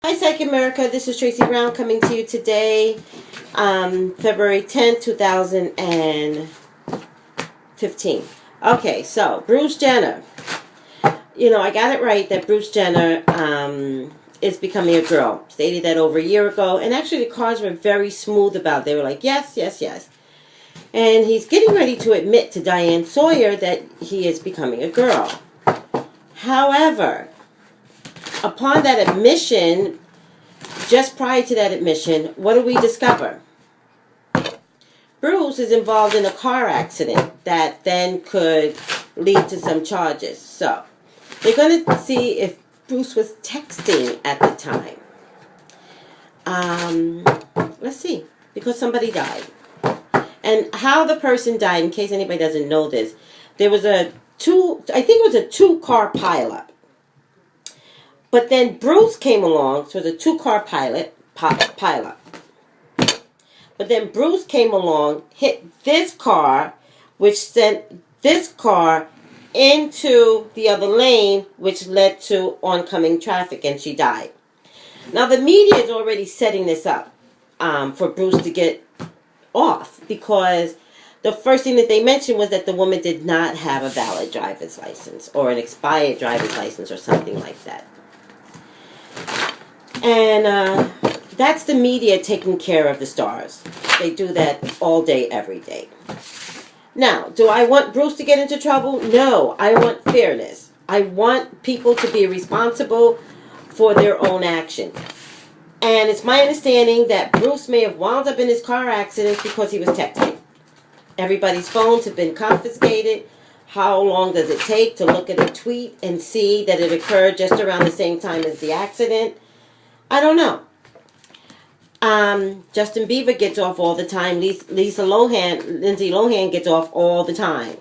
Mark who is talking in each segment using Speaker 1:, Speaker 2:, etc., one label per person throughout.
Speaker 1: Hi, Psych America. This is Tracy Brown coming to you today, February 10th, 2015. Okay, so Bruce Jenner. You know, I got it right that Bruce Jenner is becoming a girl. Stated that over a year ago. And actually, the cards were very smooth about it. They were like, yes, yes, yes. And he's getting ready to admit to Diane Sawyer that he is becoming a girl. However, upon that admission, just prior to that admission, what do we discover? Bruce is involved in a car accident that then could lead to some charges. So, they're going to see if Bruce was texting at the time. Let's see. Because somebody died. And how the person died, in case anybody doesn't know this, there was I think it was a 2-car pileup. But then Bruce came along, so it was a 2-car pileup. But then Bruce came along, hit this car, which sent this car into the other lane, which led to oncoming traffic, and she died. Now, the media is already setting this up for Bruce to get off, because the first thing that they mentioned was that the woman did not have a valid driver's license or an expired driver's license or something like that. And that's the media taking care of the stars. They do that all day, every day. Now, do I want Bruce to get into trouble? No, I want fairness. I want people to be responsible for their own action. And it's my understanding that Bruce may have wound up in his car accident because he was texting. Everybody's phones have been confiscated. How long does it take to look at a tweet and see that it occurred just around the same time as the accident? I don't know. Justin Bieber gets off all the time. Lindsay Lohan gets off all the time.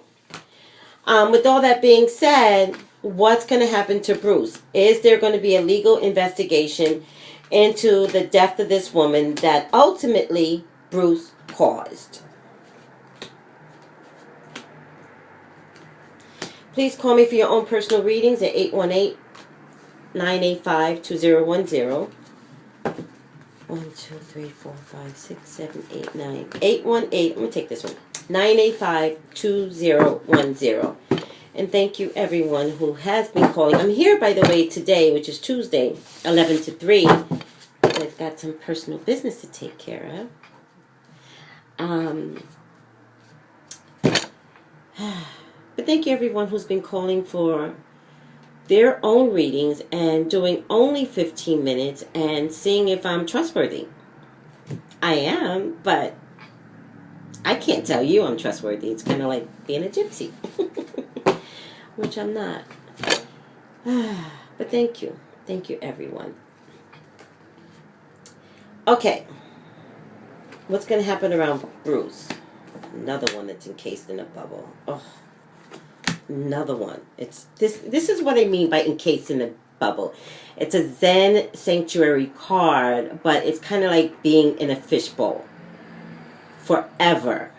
Speaker 1: With all that being said, what's going to happen to Bruce? Is there going to be a legal investigation into the death of this woman that ultimately Bruce caused? Please call me for your own personal readings at 818-985-2010. 1, 2, 3, 4, 5, 6, 7, 8, 9. 818. I'm going to take this one. 985-2010. And thank you, everyone who has been calling. I'm here, by the way, today, which is Tuesday, 11 to 3. I've got some personal business to take care of. But thank you, everyone who's been calling for their own readings and doing only 15 minutes and seeing if I'm trustworthy. I am, but I can't tell you I'm trustworthy. It's kind of like being a gypsy, which I'm not. But thank you. Thank you, everyone. Okay. What's going to happen around Bruce? Another one that's encased in a bubble. Oh. Another one. It's this is what I mean by encased in a bubble. It's a Zen sanctuary card, but it's kind of like being in a fishbowl forever.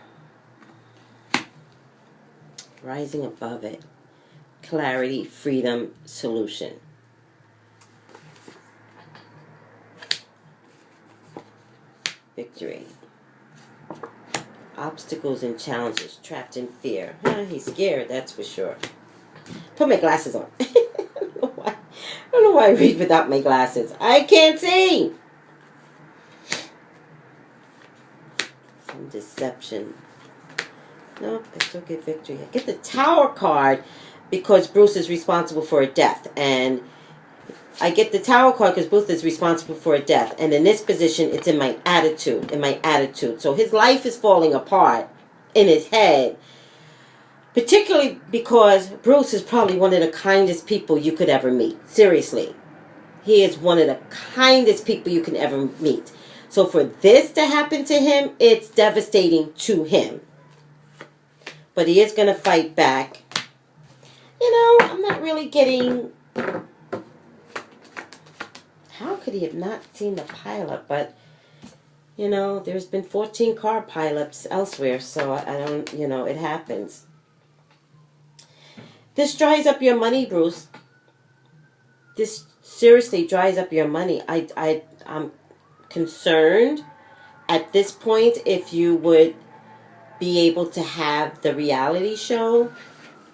Speaker 1: Rising above it. Clarity, freedom, solution. Victory. Obstacles and challenges, trapped in fear. He's scared, that's for sure. Put my glasses on. I don't know why I read without my glasses. I can't see. Some deception. Nope, I still get victory. I get the Tower card because Bruce is responsible for a death. And I get the Tower card because Bruce is responsible for a death. And in this position, it's in my attitude. So his life is falling apart in his head. Particularly because Bruce is probably one of the kindest people you could ever meet. Seriously. He is one of the kindest people you can ever meet. So for this to happen to him, it's devastating to him. But he is going to fight back. You know, I'm not really getting... How could he have not seen the pileup? But, you know, there's been 14 car pileups elsewhere, so I don't, you know, it happens. This dries up your money, Bruce. This seriously dries up your money. I'm concerned at this point if you would be able to have the reality show,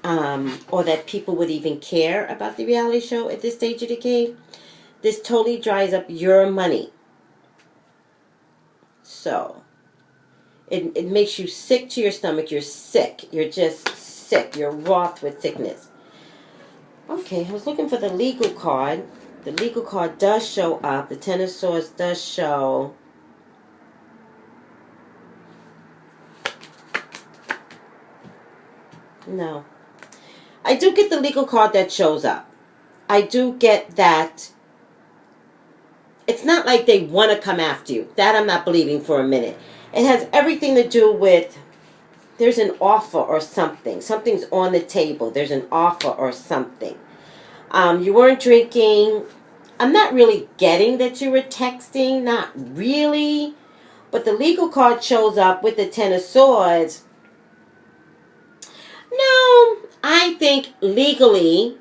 Speaker 1: or that people would even care about the reality show at this stage of the game. This totally dries up your money. So, it makes you sick to your stomach. You're sick. You're just sick. You're wroth with sickness. Okay, I was looking for the legal card. The legal card does show up. The Ten of Swords does show. No. I do get the legal card that shows up. I do get that. It's not like they want to come after you. That I'm not believing for a minute. It has everything to do with there's an offer or something. Something's on the table. There's an offer or something. You weren't drinking. I'm not really getting that you were texting. Not really. But the legal card shows up with the Ten of Swords. No, I think legally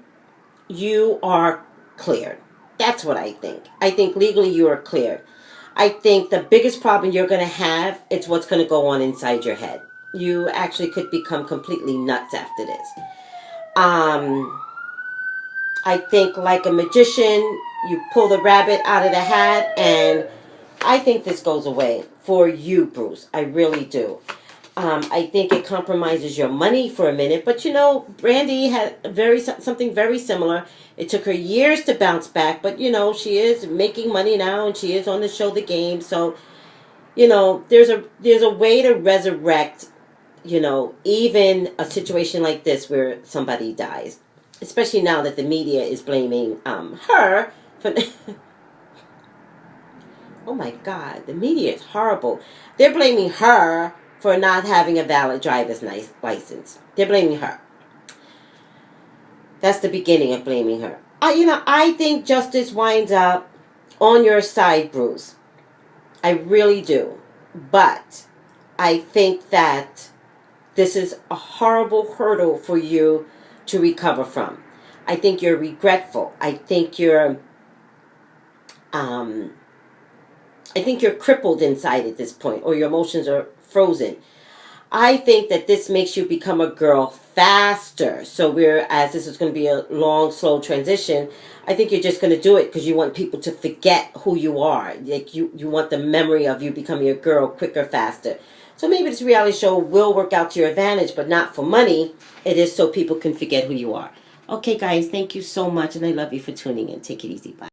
Speaker 1: you are cleared. That's what I think. I think legally you are cleared. I think the biggest problem you're going to have is what's going to go on inside your head. You actually could become completely nuts after this. I think like a magician, you pull the rabbit out of the hat, and I think this goes away for you, Bruce. I really do. I think it compromises your money for a minute, but you know, Brandy had something very similar. It took her years to bounce back, but you know, she is making money now, and she is on the show The Game. So, you know, there's a way to resurrect, you know, even a situation like this where somebody dies, especially now that the media is blaming her for. Oh my God, the media is horrible. They're blaming her for not having a valid driver's license. They're blaming her. That's the beginning of blaming her. I think justice winds up on your side, Bruce. I really do. But I think that this is a horrible hurdle for you to recover from. I think you're regretful. I think you're crippled inside at this point, or your emotions are frozen. I think that this makes you become a girl faster. So whereas this is going to be a long, slow transition, I think you're just going to do it because you want people to forget who you are. Like you want the memory of you becoming a girl quicker, faster. So maybe this reality show will work out to your advantage, but not for money. It is so people can forget who you are. Okay, guys, thank you so much, and I love you for tuning in. Take it easy. Bye.